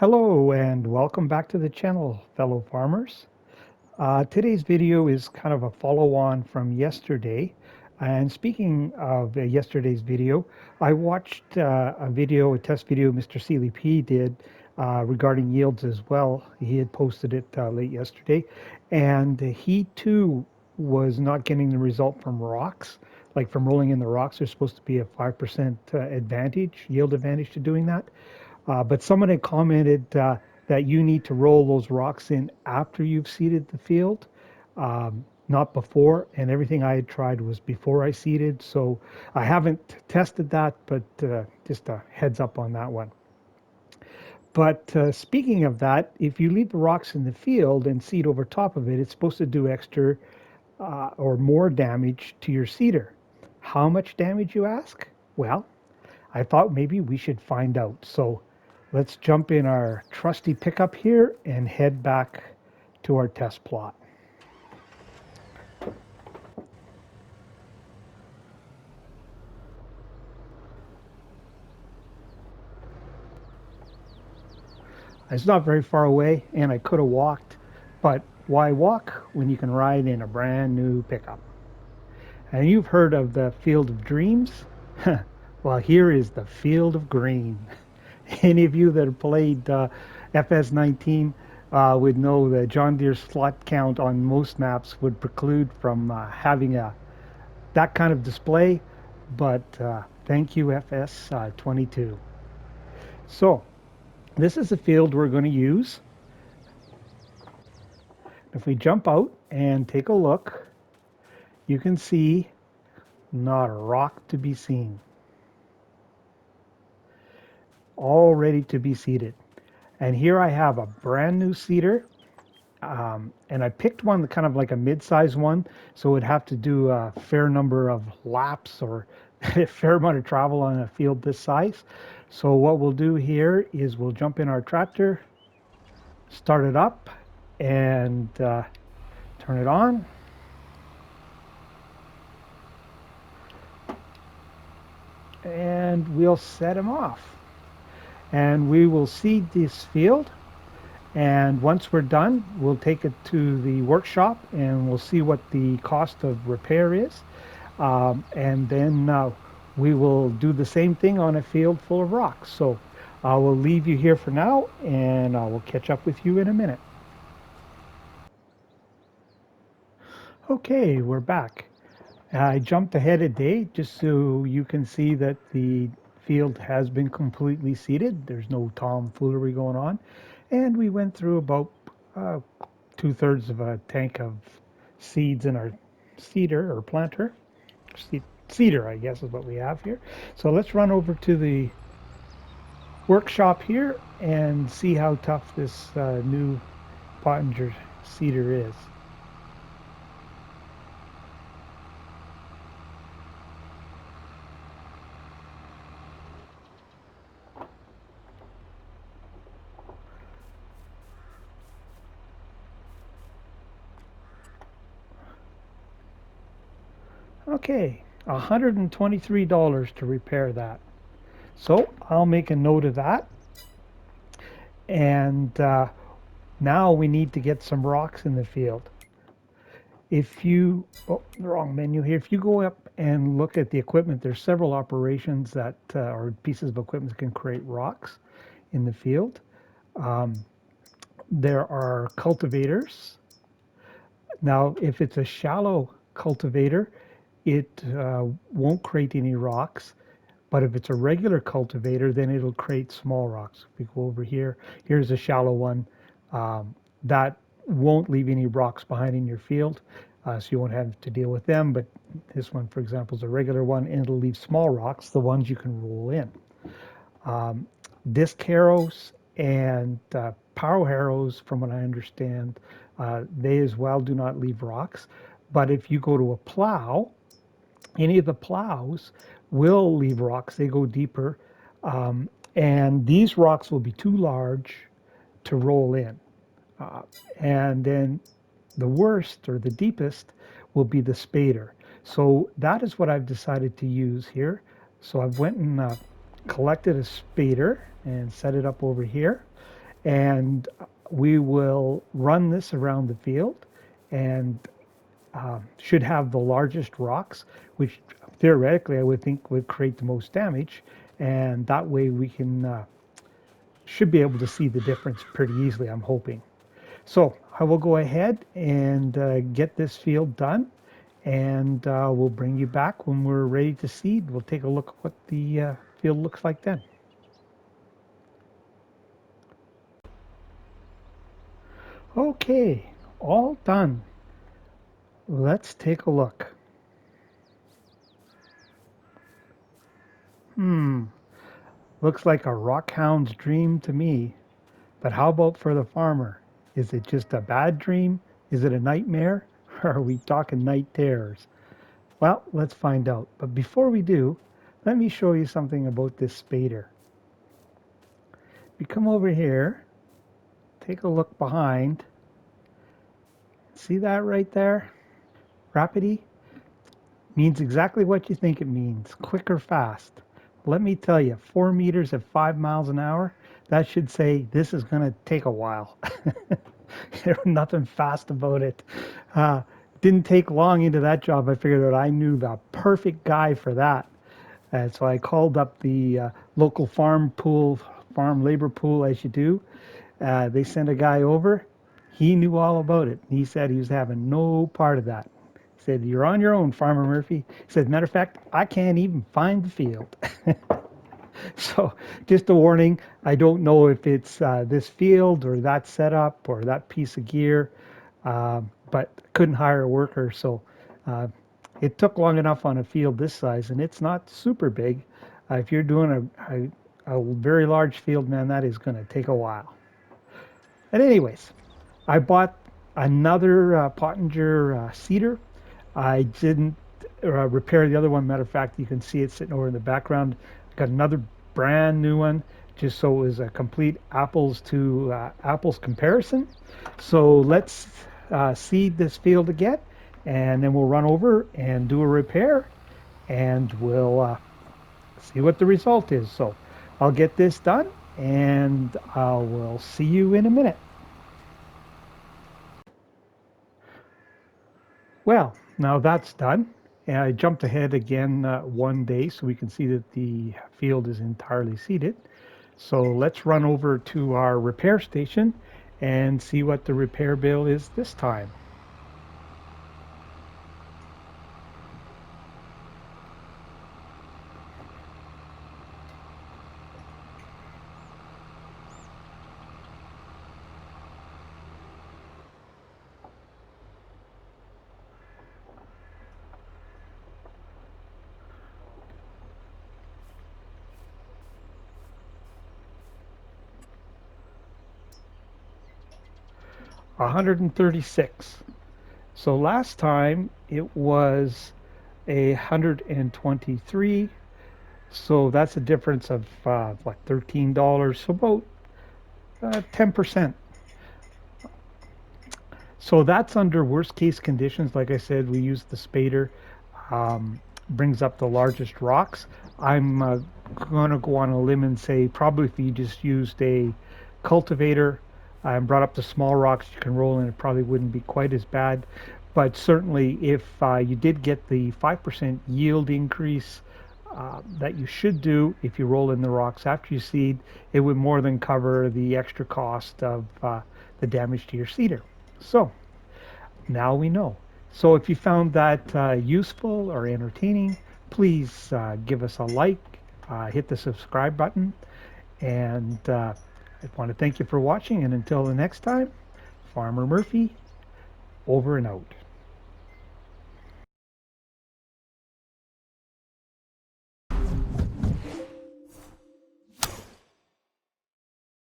Hello and welcome back to the channel, fellow farmers. Today's video is kind of a follow-on from yesterday. And speaking of yesterday's video, I watched a test video Mr. Seeley P did regarding yields as well. He had posted it late yesterday, and he too was not getting the result from rocks. Like from rolling in the rocks, there's supposed to be a 5% yield advantage to doing that. But someone had commented that you need to roll those rocks in after you've seeded the field, not before. And everything I had tried was before I seeded. So I haven't tested that, but just a heads up on that one. But speaking of that, if you leave the rocks in the field and seed over top of it, it's supposed to do extra or more damage to your cedar. How much damage, you ask? Well, I thought maybe we should find out. So let's jump in our trusty pickup here and head back to our test plot. It's not very far away and I could have walked, but why walk when you can ride in a brand new pickup? And you've heard of the Field of Dreams? Well, here is the Field of Green. Any of you that have played FS19 would know that John Deere slot count on most maps would preclude from having that kind of display, but thank you, FS22. So this is the field we're going to use. If we jump out and take a look, you can see not a rock to be seen. All ready to be seeded. And here I have a brand new cedar, and I picked one kind of like a mid-size one, so it would have to do a fair number of laps or a fair amount of travel on a field this size. So what we'll do here is we'll jump in our tractor, start it up, and turn it on. And we'll set him off. And we will seed this field. And once we're done, we'll take it to the workshop and we'll see what the cost of repair is. And then we will do the same thing on a field full of rocks. So I will leave you here for now and I will catch up with you in a minute. Okay, we're back. I jumped ahead a day just so you can see that the field has been completely seeded. There's no tomfoolery going on. And we went through about 2/3 of a tank of seeds in our cedar or planter. Cedar, I guess, is what we have here. So let's run over to the workshop here and see how tough this new Pottinger cedar is. Okay, $123 to repair that. So I'll make a note of that. And now we need to get some rocks in the field. If you, oh, the wrong menu here. If you go up and look at the equipment, there's several operations that, or pieces of equipment that can create rocks in the field. There are cultivators. Now, if it's a shallow cultivator, it won't create any rocks. But if it's a regular cultivator, then it'll create small rocks. If we go over here, here's a shallow one. That won't leave any rocks behind in your field, so you won't have to deal with them. But this one, for example, is a regular one, and it'll leave small rocks, the ones you can roll in. Disc harrows and power harrows, from what I understand, they as well do not leave rocks. But if you go to a plow, any of the plows will leave rocks. They go deeper, and these rocks will be too large to roll in. And then the worst or the deepest will be the Spader. So that is what I've decided to use here. So I've went and collected a Spader and set it up over here. and we will run this around the field and should have the largest rocks, which theoretically I would think would create the most damage, and that way we can should be able to see the difference pretty easily, I'm hoping. So I will go ahead and get this field done, and we'll bring you back when we're ready to seed. We'll take a look at what the field looks like then. Okay, all done. Let's take a look. Hmm, looks like a rockhound's dream to me. But how about for the farmer? Is it just a bad dream? Is it a nightmare? Or are we talking night terrors? Well, let's find out. But before we do, let me show you something about this spader. If you come over here, take a look behind. See that right there? Rapidity means exactly what you think it means, quick or fast. Let me tell you, 4 meters at 5 miles an hour, that should say this is going to take a while. There's nothing fast about it. Uh, didn't take long into that job. I figured out I knew the perfect guy for that. And so I called up the local farm labor pool, as you do. They sent a guy over. He knew all about it. He said he was having no part of that. He said, "You're on your own, Farmer Murphy." He said, "Matter of fact, I can't even find the field." So just a warning, I don't know if it's this field or that setup or that piece of gear, but couldn't hire a worker. So uh, it took long enough on a field this size, and it's not super big. If you're doing a very large field, man, that is going to take a while. But anyways, I bought another Pottinger Cedar. I didn't repair the other one. Matter of fact, you can see it sitting over in the background. Got another brand new one, just so it was a complete apples to apples comparison. So let's seed this field again, and then we'll run over and do a repair, and we'll see what the result is. So I'll get this done, and I will see you in a minute. Well, now that's done. And I jumped ahead again one day so we can see that the field is entirely seeded. So let's run over to our repair station and see what the repair bill is this time. $136. So last time it was 123. So that's a difference of what, $13. So about 10%. So that's under worst case conditions. Like I said, we use the spader, brings up the largest rocks. I'm going to go on a limb and say probably if you just used a cultivator and brought up the small rocks you can roll in, it probably wouldn't be quite as bad. But certainly if you did get the 5% yield increase that you should do if you roll in the rocks after you seed, it would more than cover the extra cost of the damage to your cedar. So now we know. So if you found that useful or entertaining, please give us a like, hit the subscribe button, and I want to thank you for watching. And until the next time, Farmer Murphy, over and out.